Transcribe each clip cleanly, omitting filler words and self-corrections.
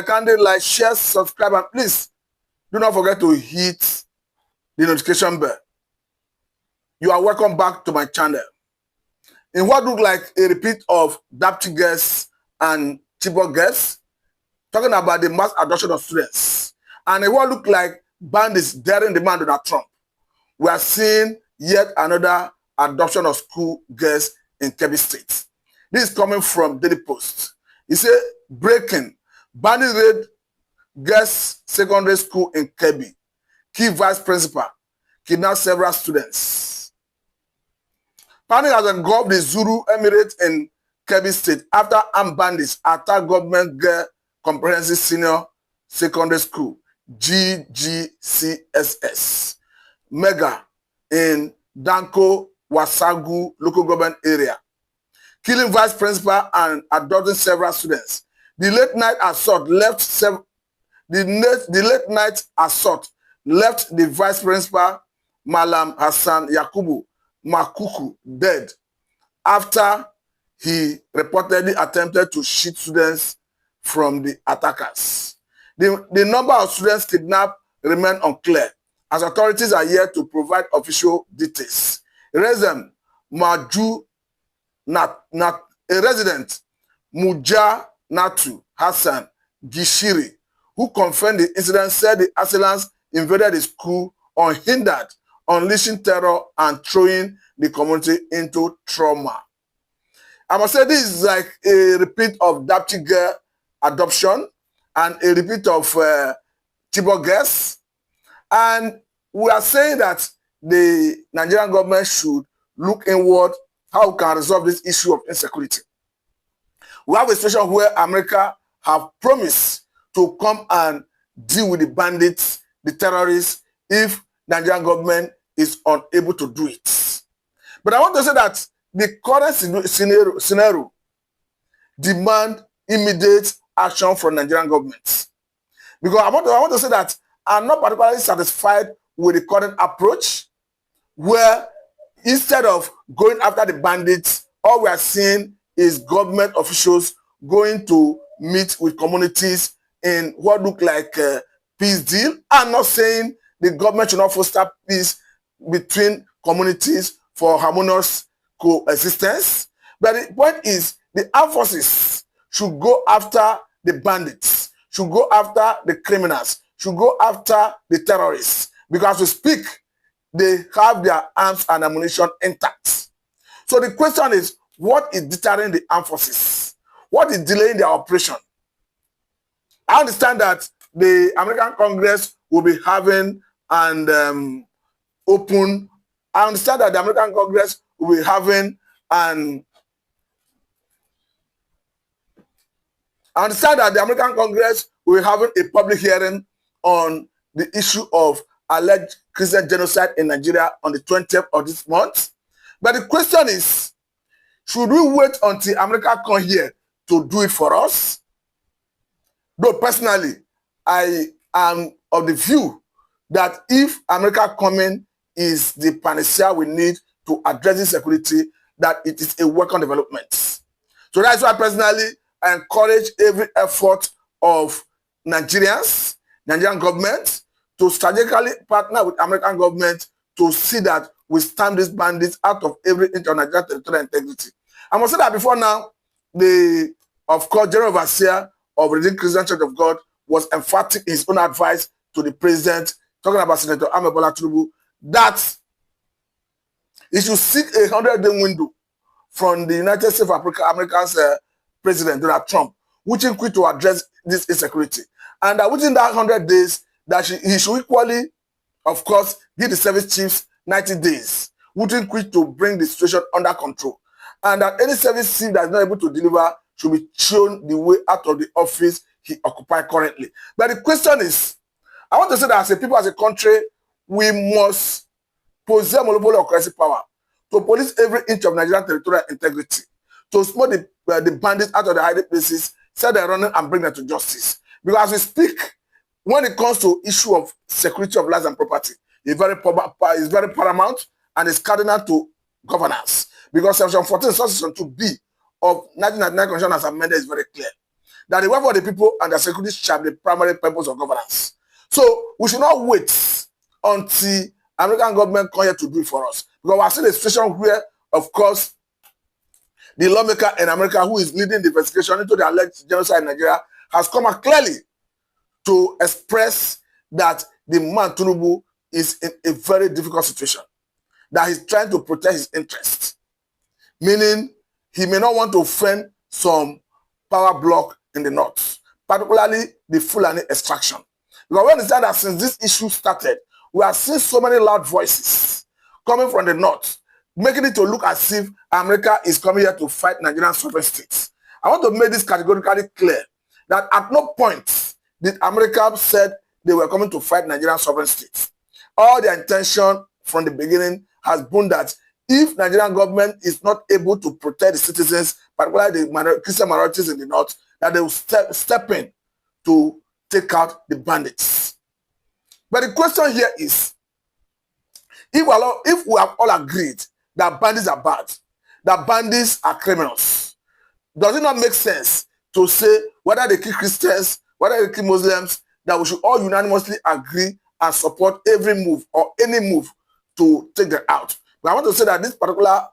Kindly like, share, subscribe, and please do not forget to hit the notification bell. You are welcome back to my channel. In what looked like a repeat of Dapchi girls and Chibok girls, talking about the mass adoption of students, and in what looked like bandits daring the man Donald Trump, we are seeing yet another adoption of school girls in Kebbi State. This is coming from Daily Post. It says, breaking, bandits raid girls secondary school in Kebbi. Key vice principal kidnapped several students. Panic has engulfed the Zulu Emirate in Kebbi State after armed bandits attacked government girl comprehensive senior secondary school, GGCSS, Mega, in Danko Wasagu local government area, killing vice principal and abducting several students. The late night assault left the vice principal Malam Hassan Yakubu Makuku dead after he reportedly attempted to shoot students from the attackers. The number of students kidnapped remain unclear, as authorities are yet to provide official details. A resident, Muja Natu Hassan Gishiri, who confirmed the incident, said the assailants invaded the school unhindered, unleashing terror and throwing the community into trauma. I must say this is like a repeat of Dapchi girl adoption and a repeat of Chibok girls. And we are saying that the Nigerian government should look inward how we can resolve this issue of insecurity. We have a situation where America have promised to come and deal with the bandits, the terrorists, if the Nigerian government is unable to do it. But I want to say that the current scenario demand immediate action from Nigerian government. Because I want to say that I'm not particularly satisfied with the current approach, where instead of going after the bandits, all we are seeing is government officials going to meet with communities in what look like a peace deal. I'm not saying the government should not foster peace between communities for harmonious coexistence, but the point is the armed forces should go after the bandits, should go after the criminals, should go after the terrorists, because we speak, they have their arms and ammunition intact. So the question is, what is deterring the armed forces? What is delaying their operation? I understand that the American Congress will be having an open. I understand that the American Congress will be having an. I understand that the American Congress will be having a public hearing on the issue of alleged Christian genocide in Nigeria on the 20th of this month. But the question is, should we wait until America come here to do it for us? Though personally, I am of the view that if America coming is the panacea we need to address insecurity, that it is a welcome development. So that's why personally I encourage every effort of Nigerians, Nigerian government, to strategically partner with American government to see that we stamp these bandits out of every inch of Nigerian territorial integrity. I must say that before now, of course, General Overseer of the Redeemed Christian Church of God was emphatic in his own advice to the president, talking about Senator Bola Tinubu, that he should seek a 100-day window from the United States of America's President Donald Trump, which is quick to address this insecurity. And that within that 100 days, that he should equally, of course, give the service chiefs 90 days, which is quick to bring the situation under control. And that any service chief that is not able to deliver should be shown the way out of the office he occupies currently. But the question is, I want to say that as a people, as a country, we must possess monopoly of currency power to police every inch of Nigerian territorial integrity, to smoke the bandits out of the hiding places, set them running and bring them to justice. Because as we speak, when it comes to issue of security of lives and property, it's very paramount and it's cardinal to governance. Because Section 14, Section 2B of 1999 Constitution as amended is very clear that the welfare of the people and their security shall be the primary purpose of governance. So we should not wait until American government come here to do it for us. Because we are seeing a situation where, of course, the lawmaker in America who is leading the investigation into the alleged genocide in Nigeria has come out clearly to express that the man Tinubu is in a very difficult situation, that he's trying to protect his interests, meaning he may not want to offend some power block in the north, particularly the Fulani extraction. Because we understand that since this issue started, we have seen so many loud voices coming from the north, making it to look as if America is coming here to fight Nigerian sovereign states. I want to make this categorically clear that at no point did America said they were coming to fight Nigerian sovereign states. All their intention from the beginning has been that if Nigerian government is not able to protect the citizens, particularly the Christian minorities in the north, that they will step in to take out the bandits. But the question here is, if we have all agreed that bandits are bad, that bandits are criminals, does it not make sense to say whether they kill Christians, whether they kill Muslims, that we should all unanimously agree and support every move or any move to take them out? But I want to say that this particular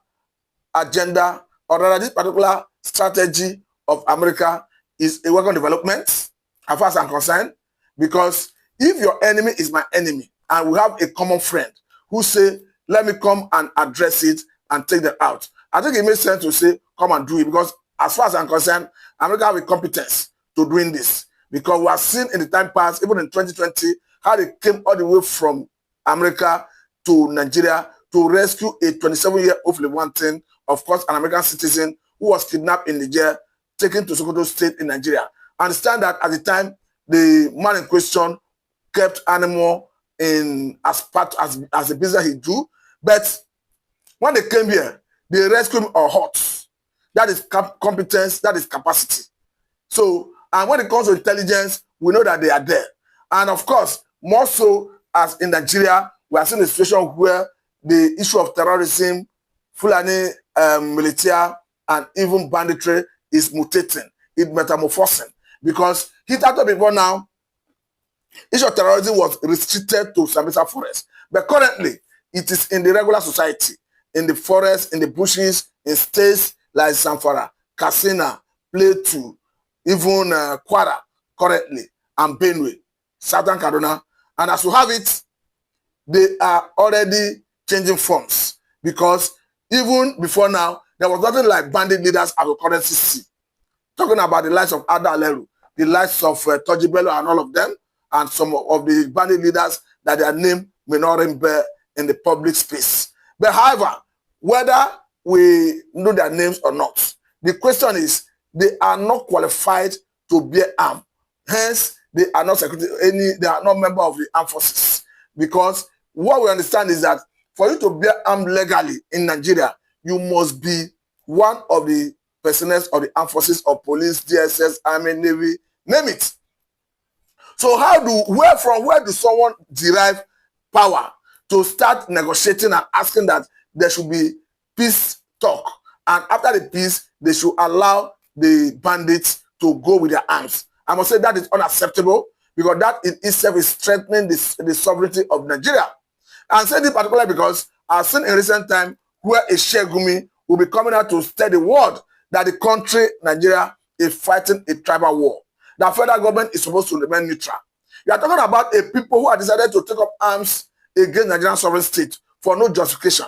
agenda, or rather this particular strategy of America is a work on development, as far as I'm concerned, because if your enemy is my enemy and we have a common friend who say, let me come and address it and take them out, I think it makes sense to say, come and do it, because as far as I'm concerned, America have a competence to doing this. Because we have seen in the time past, even in 2020, how they came all the way from America to Nigeria to rescue a 27-year-old Lewantin, of course, an American citizen who was kidnapped in Niger, taken to Sokoto State in Nigeria. I understand that at the time, the man in question kept animal in as a business he do, but when they came here, they rescued him on hot. That is competence, that is capacity. So, and when it comes to intelligence, we know that they are there. And of course, more so as in Nigeria, we are seeing a situation where the issue of terrorism, Fulani militia, and even banditry is mutating, it's metamorphosing. Because hitherto before now, issue of terrorism was restricted to Sambisa forest. But currently, it is in the regular society, in the forest, in the bushes, in states like Zamfara, Katsina, Plateau, even Kwara currently, and Benue, Southern Kaduna. And as we have it, they are already changing forms, because even before now, there was nothing like bandit leaders as we currently see. Talking about the likes of Ada Aleru, the likes of Tojibelo and all of them, and some of the bandit leaders that their name may not ring bell in the public space. But however, whether we know their names or not, the question is, they are not qualified to bear arms. Hence, they are not they are not member of the armed forces. Because what we understand is that for you to bear arms legally in Nigeria, you must be one of the personnel of the armed forces or police, DSS, Army, Navy, name it. So where do someone derive power to start negotiating and asking that there should be peace talk, and after the peace, they should allow the bandits to go with their arms? I must say that is unacceptable, because that in itself is strengthening the sovereignty of Nigeria. And say this particularly because I've seen in recent time where a Shegumi will be coming out to tell the world that the country, Nigeria, is fighting a tribal war. The federal government is supposed to remain neutral. You are talking about a people who have decided to take up arms against Nigerian sovereign state for no justification.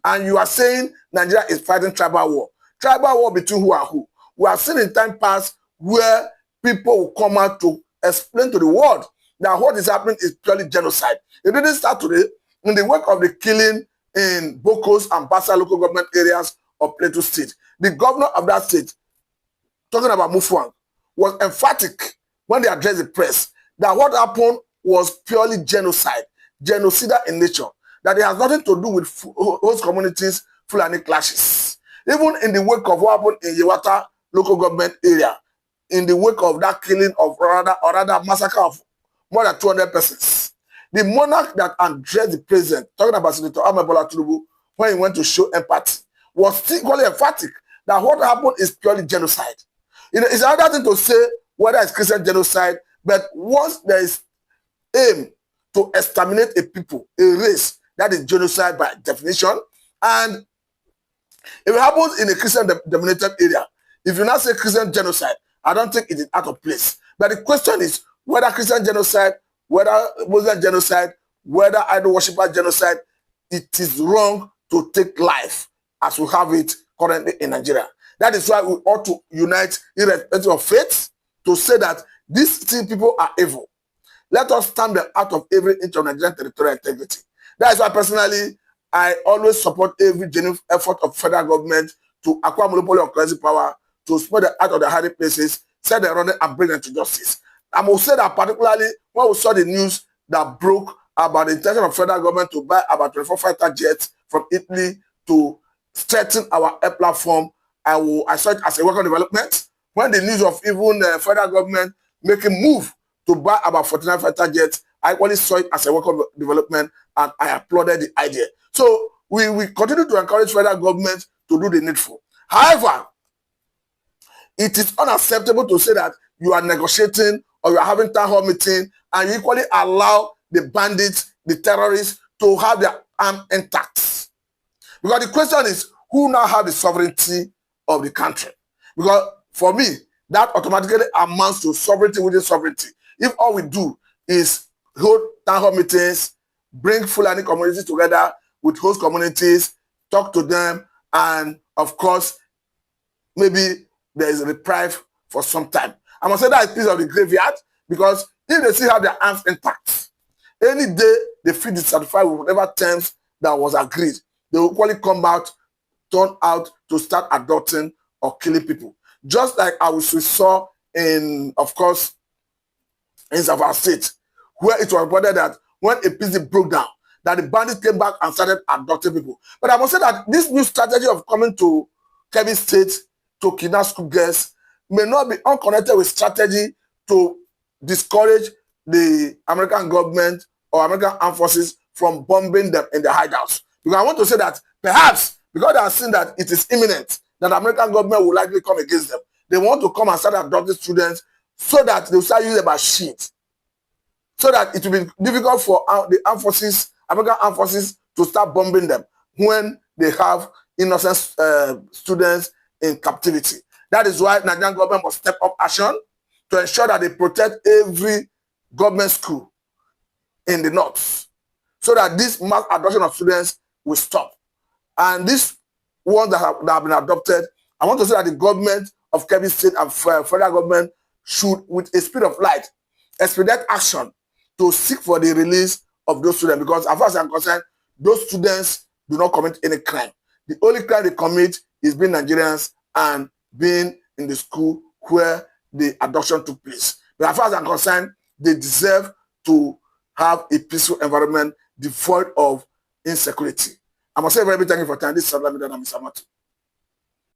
And you are saying Nigeria is fighting tribal war. Tribal war between who and who? We have seen in time past where people will come out to explain to the world that what is happening is purely genocide. It didn't start today. In the wake of the killing in Bokos and Basa local government areas of Plateau State, the governor of that state, talking about Mufuang, was emphatic when they addressed the press that what happened was purely genocide, genocidal in nature, that it has nothing to do with host communities, Fulani clashes. Even in the wake of what happened in Yewata local government area, in the wake of that killing of rather massacre of more than 200 persons, the monarch that addressed the president, talking about Senator Ahmed Bola Tinubu, when he went to show empathy, was equally emphatic that what happened is purely genocide. It's another thing to say whether it's Christian genocide, but once there is aim to exterminate a people, a race, that is genocide by definition. And if it happens in a Christian-dominated area, if you not say Christian genocide, I don't think it is out of place. But the question is whether Christian genocide, whether Muslim genocide, whether idol worshiper genocide, it is wrong to take life as we have it currently in Nigeria. That is why we ought to unite irrespective of faith to say that these people are evil. Let us stamp them out of every inch of Nigerian territorial integrity. That is why personally, I always support every genuine effort of federal government to acquire monopoly of currency power, to spread them out of the hiding places, set them running and bring them to justice. I must say that particularly when we saw the news that broke about the intention of federal government to buy about 24 fighter jets from Italy to strengthen our air platform, I saw it as a welcome development. When the news of even the federal government making move to buy about 49 fighter jets, I only saw it as a welcome development and I applauded the idea. So we continue to encourage federal government to do the needful. However, it is unacceptable to say that you are negotiating or you are having town hall meeting and you equally allow the bandits, the terrorists to have their arm intact. Because the question is, who now have the sovereignty of the country? Because for me, that automatically amounts to sovereignty within sovereignty. If all we do is hold town hall meetings, bring Fulani communities together with host communities, talk to them, and of course, maybe there is a reprieve for some time. I must say that is a piece of the graveyard, because if they still have their arms intact, any day they feel dissatisfied with whatever terms that was agreed, they will equally come out, turn out to start adopting or killing people. Just like we saw in, of course, in Zavara State, where it was reported that when a peace broke down, that the bandits came back and started adopting people. But I must say that this new strategy of coming to Kebbi State to kidnap school girls may not be unconnected with strategy to discourage the American government or American armed forces from bombing them in their hideouts. Because I want to say that perhaps because they are seeing that it is imminent that the American government will likely come against them, they want to come and start adopting students so that they will start using them as shields. So that it will be difficult for the armed forces, American armed forces, to start bombing them when they have innocent students in captivity. That is why Nigerian government must step up action to ensure that they protect every government school in the north, so that this mass adoption of students will stop. And these ones that have been adopted, I want to say that the government of Kebbi State and federal government should, with a speed of light, expedite action to seek for the release of those students, because as far as I'm concerned, those students do not commit any crime. The only crime they commit is being Nigerians and being in the school where the adoption took place. But as far as I'm concerned, they deserve to have a peaceful environment devoid of insecurity. I must say very big thank you for time. This is Mr. Matu.